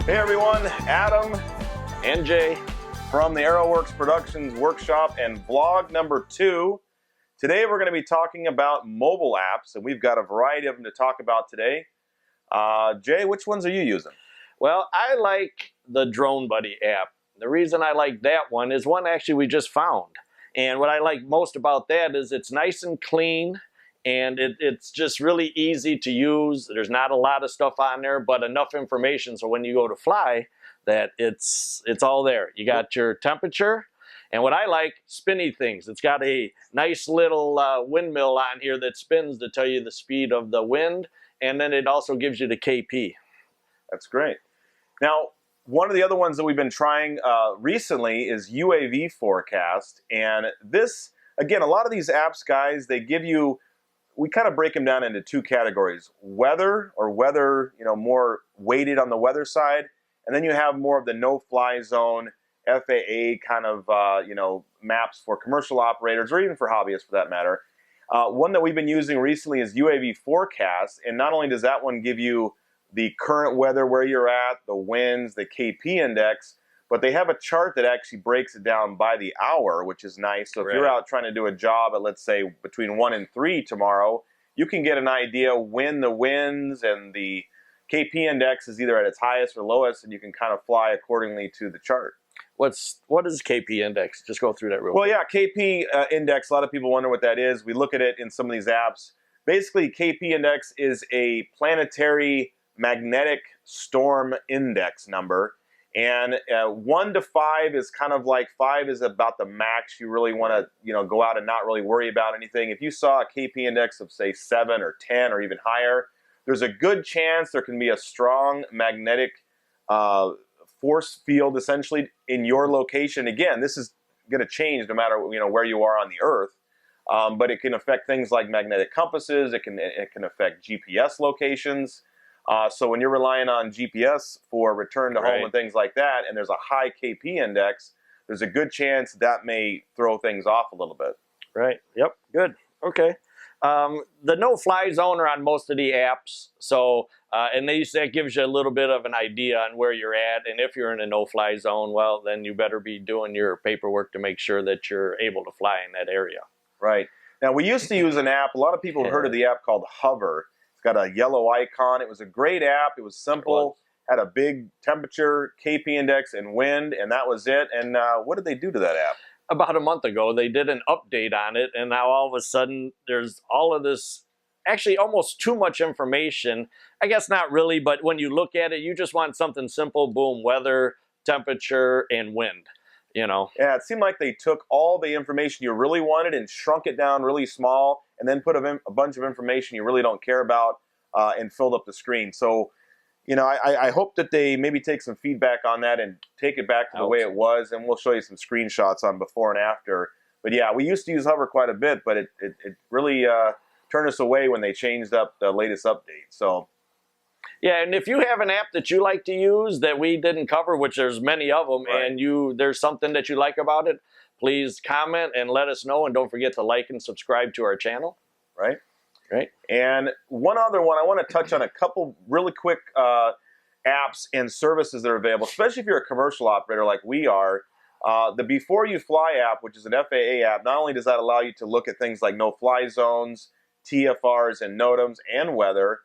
Hey everyone, Adam and Jay from the Aeroworks Productions Workshop and vlog number 2. Today we're going to be talking about mobile apps, and we've got a variety of them to talk about today. Jay, which ones are you using? Well, I like the Drone Buddy app. The reason I like that one is one actually we just found. And what I like most about that is it's nice and clean, and it's just really easy to use. There's not a lot of stuff on there, but enough information so when you go to fly that it's all there. You got your temperature, and what I like, spinny things. It's got a nice little windmill on here that spins to tell you the speed of the wind, and then it also gives you the KP. That's great. Now, one of the other ones that we've been trying recently is UAV Forecast, and this, again, a lot of these apps, guys, they give you, we kind of break them down into 2 categories: weather, or weather, more weighted on the weather side, and then you have more of the no-fly zone, FAA kind of, maps for commercial operators, or even for hobbyists for that matter. One that we've been using recently is UAV Forecast, and not only does that one give you the current weather where you're at, the winds, the KP index, but they have a chart that actually breaks it down by the hour, which is nice. So if you're out trying to do a job at, let's say, between 1 and 3 tomorrow, you can get an idea when the winds and the KP index is either at its highest or lowest, and you can kind of fly accordingly to the chart. What is KP index? Just go through that real quick. Well, yeah, KP index, a lot of people wonder what that is. We look at it in some of these apps. Basically, KP index is a planetary magnetic storm index number, and 1 to 5 is kind of like 5 is about the max you really want to go out and not really worry about anything. If you saw a KP index of say 7 or 10 or even higher, there's a good chance there can be a strong magnetic force field essentially in your location. Again, this is going to change no matter where you are on the Earth, but it can affect things like magnetic compasses. It can affect GPS locations. So when you're relying on GPS for return to home and things like that, and there's a high KP index, there's a good chance that may throw things off a little bit. Right. Yep. Good. Okay. The no-fly zone are on most of the apps, so and that gives you a little bit of an idea on where you're at. And if you're in a no-fly zone, well, then you better be doing your paperwork to make sure that you're able to fly in that area. Right. Now, we used to use an app. A lot of people have heard of the app called Hover. Got a yellow icon. It was a great app. It was simple, had a big temperature, KP index, and wind, and that was it. And what did they do to that app? About a month ago, they did an update on it, and now all of a sudden there's all of this, actually almost too much information. I guess not really, but when you look at it, you just want something simple, boom, weather, temperature, and wind. Yeah, it seemed like they took all the information you really wanted and shrunk it down really small, and then put a bunch of information you really don't care about and filled up the screen. So, I hope that they maybe take some feedback on that and take it back to the way it was, and we'll show you some screenshots on before and after. But yeah, we used to use Hover quite a bit, but it really turned us away when they changed up the latest update. So. Yeah, and if you have an app that you like to use that we didn't cover, which there's many of them, and there's something that you like about it, please comment and let us know, and don't forget to like and subscribe to our channel. Right. And one other one, I want to touch on a couple really quick apps and services that are available, especially if you're a commercial operator like we are. The Before You Fly app, which is an FAA app, not only does that allow you to look at things like no-fly zones, TFRs and NOTAMs, and weather.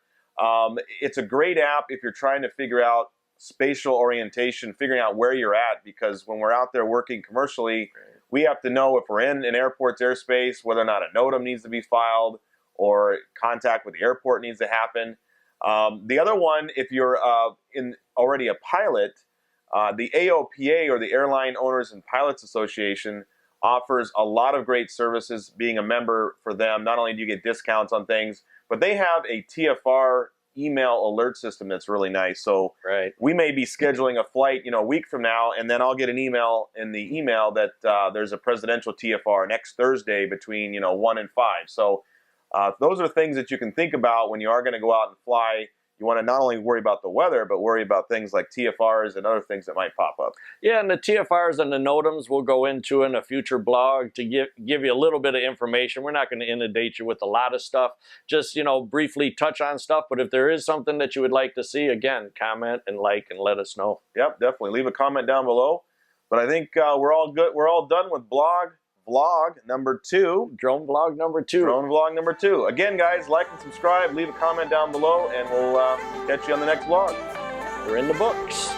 It's a great app if you're trying to figure out spatial orientation, figuring out where you're at, because when we're out there working commercially, we have to know if we're in an airport's airspace, whether or not a NOTAM needs to be filed or contact with the airport needs to happen. The other one, if you're already a pilot, the AOPA, or the Airline Owners and Pilots Association, offers a lot of great services. Being a member for them, not only do you get discounts on things, but they have a TFR email alert system that's really nice. So we may be scheduling a flight, a week from now, and then I'll get an email in the email that there's a presidential TFR next Thursday between 1 and 5. So those are things that you can think about when you are going to go out and fly. you want to not only worry about the weather, but worry about things like TFRs and other things that might pop up. Yeah, and the TFRs and the NOTAMs we'll go into in a future blog to give you a little bit of information. We're not going to inundate you with a lot of stuff, just, you know, briefly touch on stuff. But if there is something that you would like to see, again, comment and like and let us know. Yep, definitely. Leave a comment down below. But I think we're all good. We're all done with vlog number 2. Drone vlog number 2. Drone vlog number 2. Again, guys, like and subscribe. Leave a comment down below, and we'll catch you on the next vlog. We're in the books.